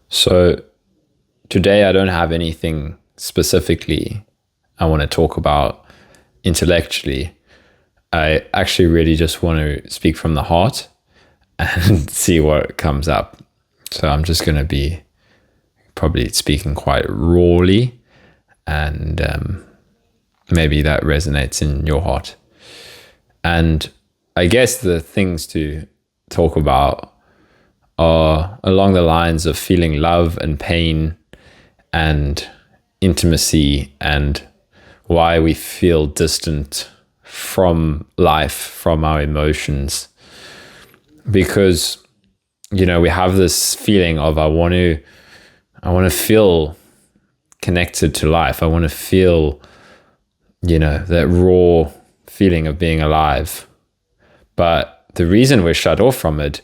So today I don't have anything specifically I want to talk about intellectually. I actually really just want to speak from the heart and see what comes up. So I'm just going to be probably speaking quite rawly, and maybe that resonates in your heart. And I guess the things to talk about are along the lines of feeling love and pain and intimacy, and why we feel distant from life, from our emotions. Because, we have this feeling of I want to feel connected to life. I want to feel, that raw feeling of being alive. But the reason we're shut off from it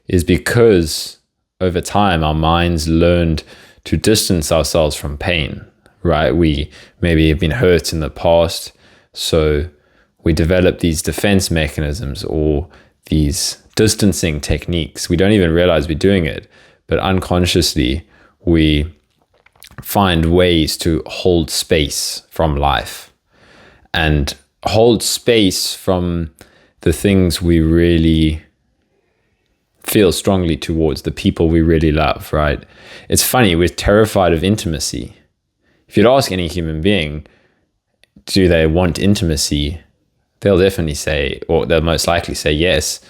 is because over time our minds learned to distance ourselves from pain, right? We maybe have been hurt in the past, so we develop these defense mechanisms or these distancing techniques. We don't even realize we're doing it, but unconsciously we find ways to hold space from life and hold space from the things we really feel strongly towards, the people we really love, right? It's funny, we're terrified of intimacy. If you'd ask any human being, do they want intimacy? They'll definitely say, or they'll most likely say yes.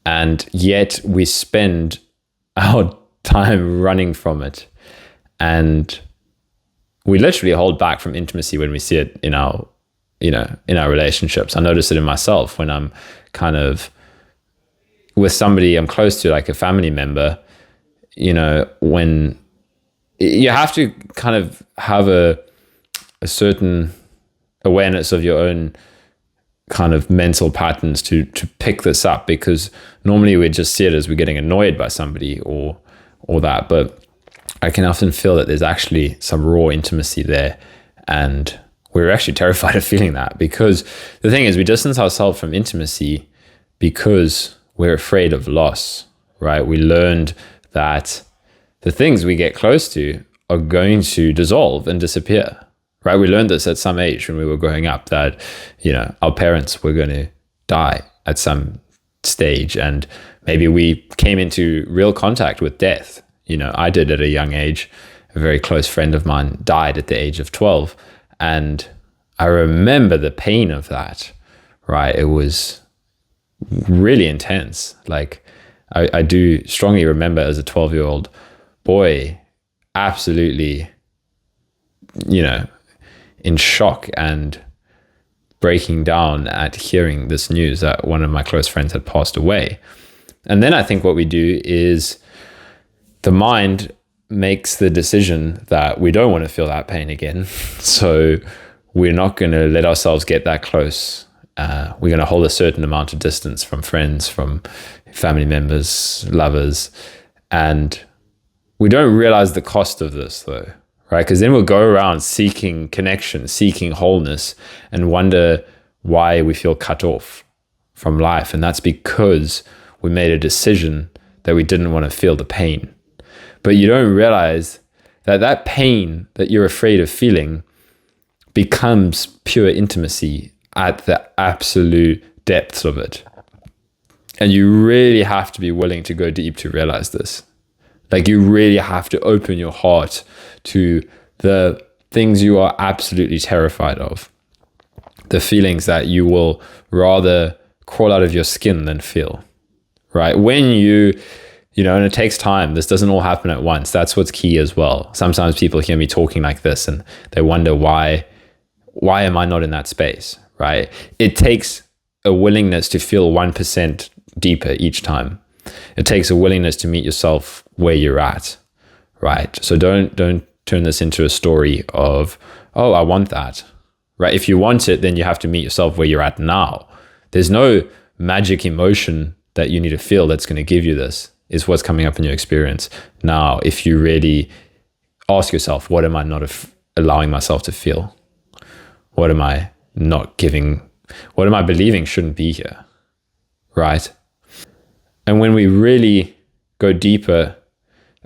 And yet we spend our time running from it. And we literally hold back from intimacy when we see it in our relationships. I notice it in myself when I'm kind of with somebody I'm close to, like a family member, when you have to kind of have a certain awareness of your own kind of mental patterns to pick this up, because normally we just see it as we're getting annoyed by somebody or that. But I can often feel that there's actually some raw intimacy there, and we're actually terrified of feeling that, because the thing is we distance ourselves from intimacy because we're afraid of loss, right? We learned that the things we get close to are going to dissolve and disappear, right? We learned this at some age when we were growing up, that, our parents were going to die at some stage, and maybe we came into real contact with death. I did at a young age. A very close friend of mine died at the age of 12. And I remember the pain of that, right? It was really intense. Like I do strongly remember as a 12-year-old boy, absolutely, in shock and breaking down at hearing this news that one of my close friends had passed away. And then I think what we do is the mind makes the decision that we don't want to feel that pain again. So we're not going to let ourselves get that close. We're going to hold a certain amount of distance from friends, from family members, lovers. And we don't realize the cost of this though, right? Because then we'll go around seeking connection, seeking wholeness, and wonder why we feel cut off from life. And that's because we made a decision that we didn't want to feel the pain. But you don't realize that pain that you're afraid of feeling becomes pure intimacy at the absolute depths of it. And you really have to be willing to go deep to realize this. Like, you really have to open your heart to the things you are absolutely terrified of, the feelings that you will rather crawl out of your skin than feel, right? When and it takes time. This doesn't all happen at once. That's what's key as well. Sometimes people hear me talking like this and they wonder why am I not in that space, right? It takes a willingness to feel 1% deeper each time. It takes a willingness to meet yourself where you're at, right? So don't turn this into a story of, oh, I want that, right? If you want it, then you have to meet yourself where you're at now. There's no magic emotion that you need to feel that's going to give you this. Is what's coming up in your experience now. If you really ask yourself, what am I not allowing myself to feel? What am I not giving? What am I believing shouldn't be here? Right? And when we really go deeper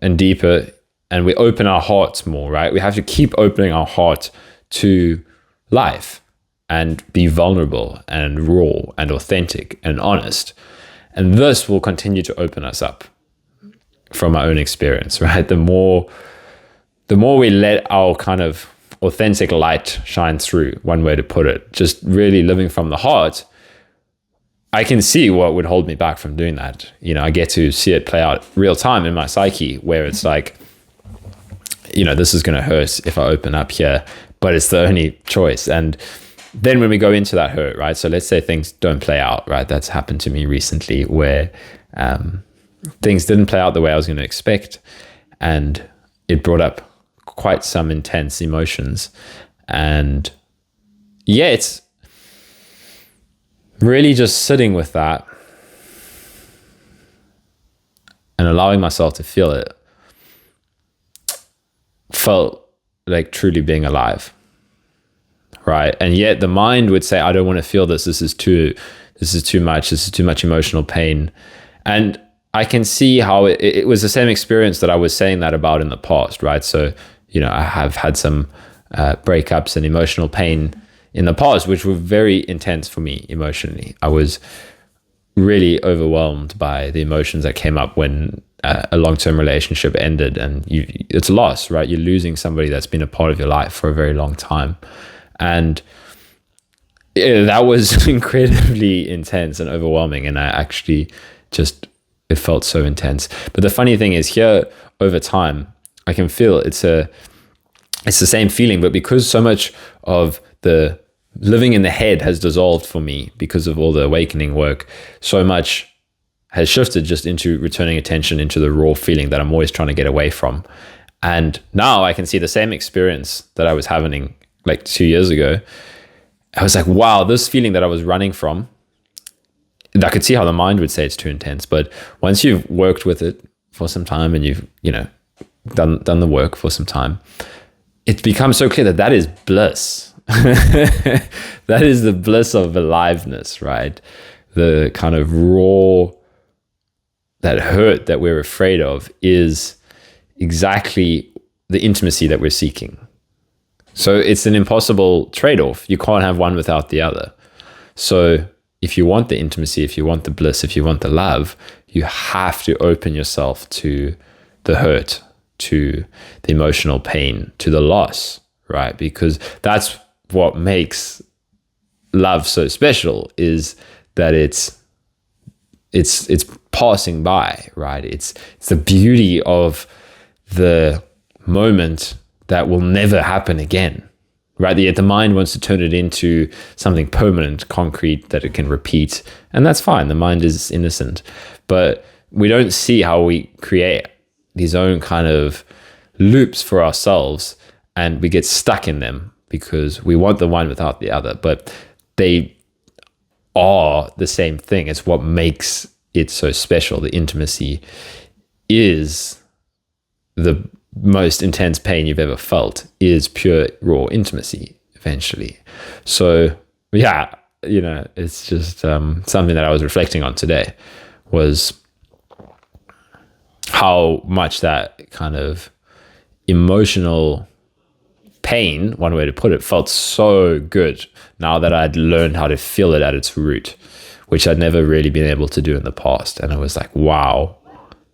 and deeper, and we open our hearts more, right? We have to keep opening our heart to life and be vulnerable and raw and authentic and honest. And this will continue to open us up from our own experience, right? The more we let our kind of authentic light shine through, one way to put it, just really living from the heart, I can see what would hold me back from doing that. I get to see it play out real time in my psyche, where it's like, this is going to hurt if I open up here, but it's the only choice. And then when we go into that hurt, right? So let's say things don't play out, right? That's happened to me recently, where things didn't play out the way I was going to expect. And it brought up quite some intense emotions. And yeah, it's really just sitting with that and allowing myself to feel it felt like truly being alive, right? And yet the mind would say, I don't want to feel this. This is too much. This is too much emotional pain. And I can see how it was the same experience that I was saying that about in the past, right? So, I have had some breakups and emotional pain in the past, which were very intense for me emotionally. I was really overwhelmed by the emotions that came up when a long-term relationship ended, and it's a loss, right? You're losing somebody that's been a part of your life for a very long time. And that was incredibly intense and overwhelming. And I actually it felt so intense. But the funny thing is, here over time, I can feel it's the same feeling, but because so much of the living in the head has dissolved for me because of all the awakening work, so much has shifted just into returning attention into the raw feeling that I'm always trying to get away from. And now I can see the same experience that I was having like 2 years ago. I was like, wow, this feeling that I was running from, I could see how the mind would say it's too intense. But once you've worked with it for some time and you've, done the work for some time, it becomes so clear that is bliss. That is the bliss of aliveness, right? The kind of raw, that hurt that we're afraid of is exactly the intimacy that we're seeking. So it's an impossible trade-off. You can't have one without the other. So if you want the intimacy, if you want the bliss, if you want the love, you have to open yourself to the hurt, to the emotional pain, to the loss, right? Because that's what makes love so special, is that it's passing by, right? It's the beauty of the moment that will never happen again, right? Yet the mind wants to turn it into something permanent, concrete, that it can repeat. And that's fine. The mind is innocent. But we don't see how we create these own kind of loops for ourselves, and we get stuck in them because we want the one without the other. But they are the same thing. It's what makes it so special. The intimacy is the most intense pain you've ever felt, is pure raw intimacy eventually. So yeah, it's just something that I was reflecting on today, was how much that kind of emotional pain, one way to put it, felt so good now that I'd learned how to feel it at its root, which I'd never really been able to do in the past. And I was like, wow,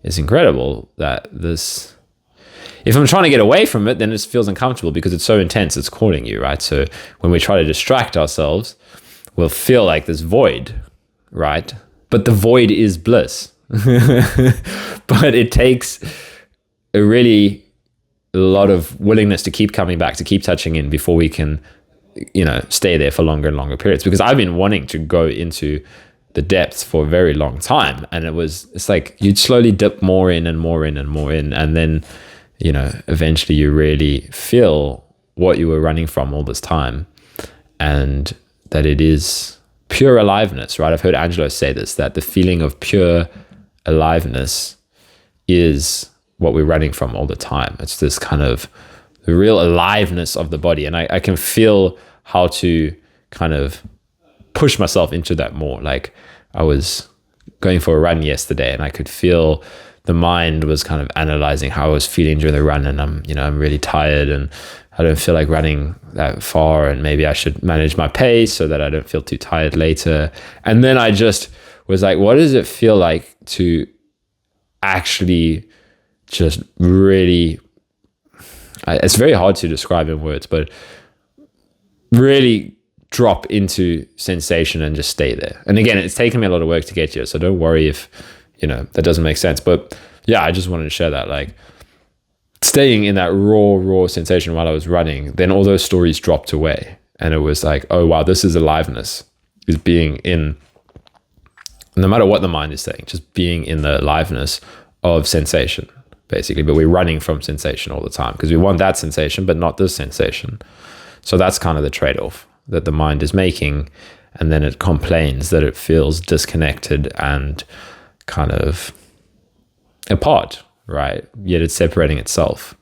it's incredible that this, if I'm trying to get away from it, then it feels uncomfortable because it's so intense, it's calling you, right? So when we try to distract ourselves, we'll feel like this void, right? But the void is bliss. But it takes a lot of willingness to keep coming back, to keep touching in before we can, stay there for longer and longer periods. Because I've been wanting to go into the depths for a very long time. And it's like you'd slowly dip more in and more in and more in. And then, eventually you really feel what you were running from all this time. And that it is pure aliveness, right? I've heard Angelo say this, that the feeling of pure aliveness is what we're running from all the time. It's this kind of the real aliveness of the body. And I can feel how to kind of push myself into that more. Like I was going for a run yesterday and I could feel the mind was kind of analyzing how I was feeling during the run, and I'm really tired and I don't feel like running that far, and maybe I should manage my pace so that I don't feel too tired later. And then I just was like, what does it feel like to actually just really, it's very hard to describe in words, but really drop into sensation and just stay there. And again, it's taken me a lot of work to get here, so don't worry if that doesn't make sense. But yeah, I just wanted to share that, like, staying in that raw sensation while I was running, then all those stories dropped away, and it was like, oh wow, this is aliveness, is being in, no matter what the mind is saying, just being in the aliveness of sensation, basically. But we're running from sensation all the time because we want that sensation but not this sensation. So that's kind of the trade-off that the mind is making, and then it complains that it feels disconnected and kind of apart, right? Yet it's separating itself.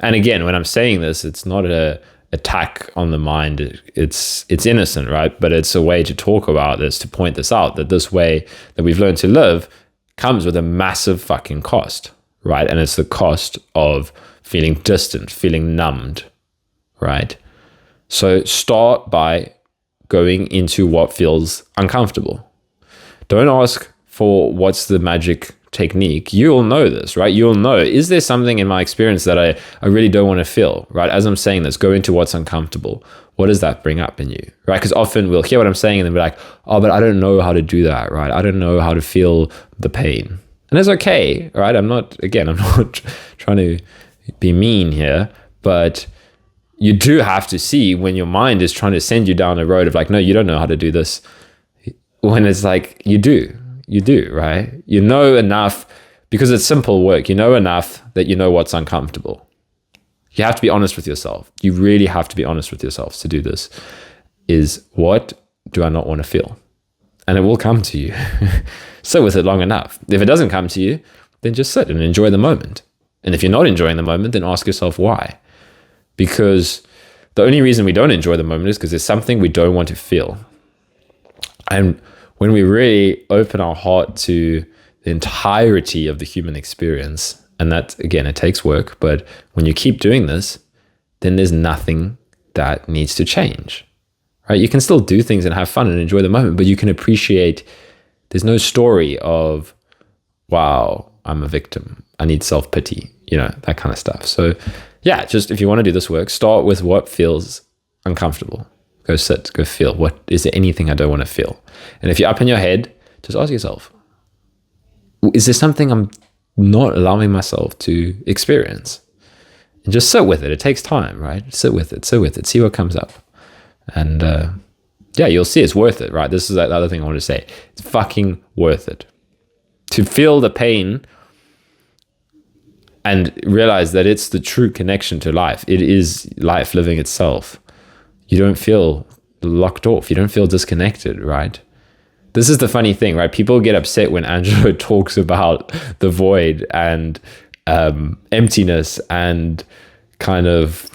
And again, when I'm saying this, it's not a attack on the mind. It's innocent, right? But it's a way to talk about this, to point this out, that this way that we've learned to live comes with a massive fucking cost, right? And it's the cost of feeling distant, feeling numbed, right? So start by going into what feels uncomfortable. Don't ask for what's the magic technique. You'll know this, right? You'll know, is there something in my experience that I really don't want to feel, right? As I'm saying this, go into what's uncomfortable. What does that bring up in you, right? Because often we'll hear what I'm saying and then we're like, oh, but I don't know how to do that, right? I don't know how to feel the pain. And it's okay, right? I'm not trying to be mean here, but you do have to see when your mind is trying to send you down a road of like, no, you don't know how to do this. When it's like, you do, right? You know enough, because it's simple work. You know enough that you know what's uncomfortable. You have to be honest with yourself. You really have to be honest with yourselves to do this. Is, what do I not want to feel? And it will come to you. Sit with it long enough. If it doesn't come to you, then just sit and enjoy the moment. And if you're not enjoying the moment, then ask yourself why. Because the only reason we don't enjoy the moment is because there's something we don't want to feel. And when we really open our heart to the entirety of the human experience, and that, again, it takes work, but when you keep doing this, then there's nothing that needs to change, right? You can still do things and have fun and enjoy the moment, but you can appreciate, there's no story of, wow, I'm a victim, I need self-pity, that kind of stuff. So yeah, just if you want to do this work, start with what feels uncomfortable. Go sit, go feel. What is there anything I don't want to feel? And if you're up in your head, just ask yourself, is there something I'm not allowing myself to experience? And just sit with it. It takes time, right? Sit with it, see what comes up. And yeah, you'll see it's worth it, right? This is the other thing I want to say. It's fucking worth it. To feel the pain and realize that it's the true connection to life. It is life living itself. You don't feel locked off. You don't feel disconnected, right? This is the funny thing, right? People get upset when Angelo talks about the void and emptiness and kind of,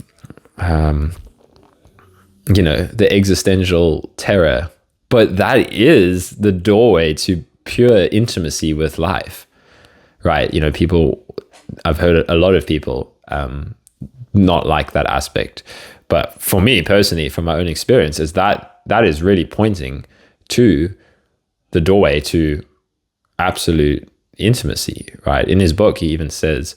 the existential terror. But that is the doorway to pure intimacy with life, right? I've heard a lot of people not like that aspect. But for me personally, from my own experience, is that is really pointing to the doorway to absolute intimacy, right? In his book, he even says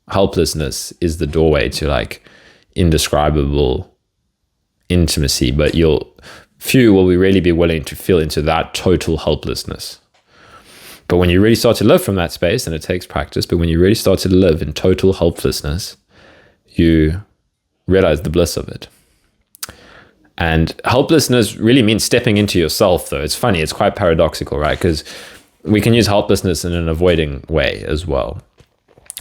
helplessness is the doorway to like indescribable intimacy, but few will really be willing to feel into that total helplessness. But when you really start to live from that space, and it takes practice, but when you really start to live in total helplessness, you realize the bliss of it. And helplessness really means stepping into yourself, though. It's funny, it's quite paradoxical, right? Because we can use helplessness in an avoiding way as well.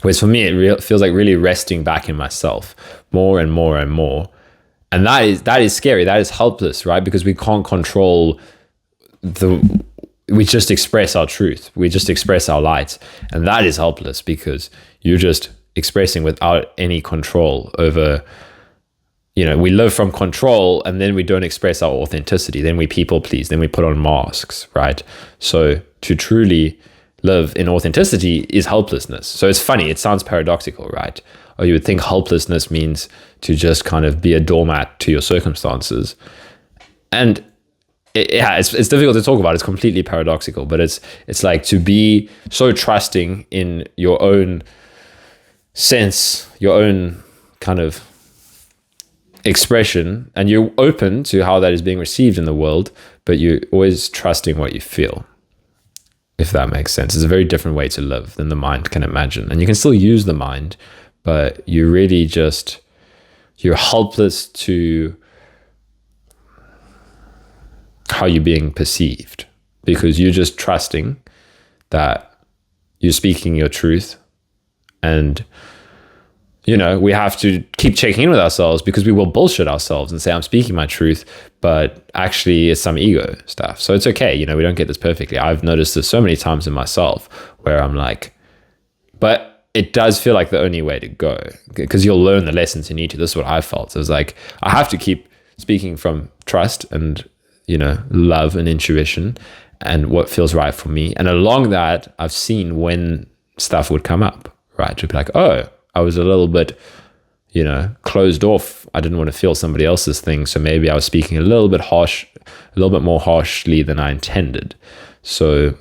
Whereas for me, it feels like really resting back in myself more and more and more. And that is scary. That is helpless, right? Because we can't control we just express our truth. We just express our light. And that is helpless because you're just expressing without any control over, we live from control and then we don't express our authenticity. Then we people please, then we put on masks, right? So to truly live in authenticity is helplessness. So it's funny, it sounds paradoxical, right? Or you would think helplessness means to just kind of be a doormat to your circumstances. And it's difficult to talk about. It's completely paradoxical, but it's like to be so trusting in your own sense, your own kind of expression, and you're open to how that is being received in the world, but you're always trusting what you feel, if that makes sense. It's a very different way to live than the mind can imagine. And you can still use the mind, but you really just, you're helpless to how you're being perceived, because you're just trusting that you're speaking your truth. And we have to keep checking in with ourselves, because we will bullshit ourselves and say, I'm speaking my truth, but actually it's some ego stuff. So it's okay. We don't get this perfectly. I've noticed this so many times in myself where I'm like, but it does feel like the only way to go, because you'll learn the lessons you need to. This is what I felt. So it was like, I have to keep speaking from trust and, love and intuition and what feels right for me. And along that, I've seen when stuff would come up, right? To be like, oh, I was a little bit, closed off. I didn't want to feel somebody else's thing. So maybe I was speaking a little bit more harshly than I intended. So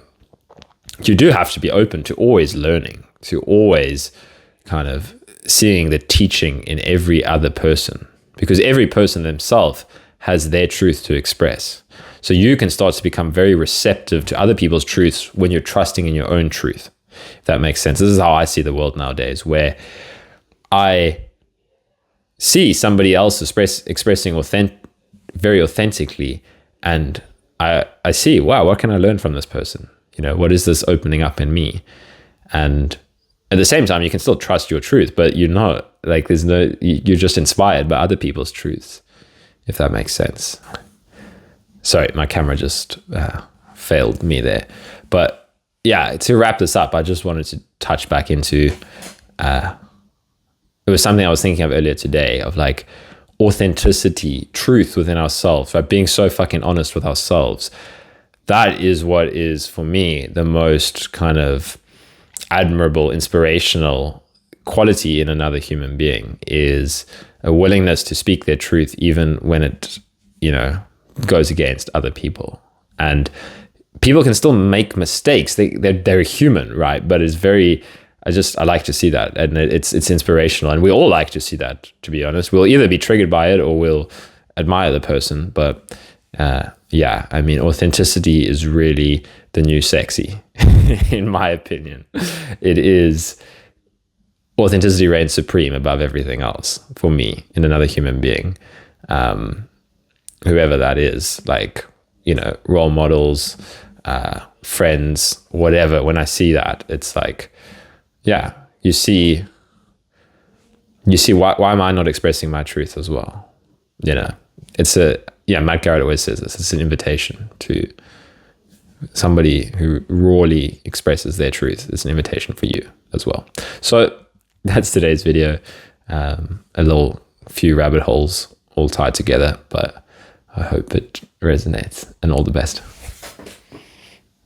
you do have to be open to always learning, to always kind of seeing the teaching in every other person, because every person themselves has their truth to express. So you can start to become very receptive to other people's truths when you're trusting in your own truth, if that makes sense. This is how I see the world nowadays, where I see somebody else expressing very authentically, and I see, wow, what can I learn from this person? What is this opening up in me? And at the same time, you can still trust your truth, but you're not like, you're just inspired by other people's truths, if that makes sense. Sorry, my camera just failed me there. But yeah, to wrap this up, I just wanted to touch back into, it was something I was thinking of earlier today, of like authenticity, truth within ourselves, right? Being so fucking honest with ourselves. That is what is, for me, the most kind of admirable, inspirational quality in another human being, is a willingness to speak their truth, even when it, goes against other people. And people can still make mistakes. They're human, right? But it's very, I like to see that, and it's inspirational, and we all like to see that, to be honest. We'll either be triggered by it or we'll admire the person. But authenticity is really the new sexy, in my opinion. It is, authenticity reigns supreme above everything else for me in another human being, whoever that is, like, role models, friends, whatever. When I see that, it's like, yeah, you see why am I not expressing my truth as well? Matt Garrett always says this, it's an invitation to somebody who rawly expresses their truth. It's an invitation for you as well. So that's today's video. A few rabbit holes all tied together, but I hope it resonates, and all the best.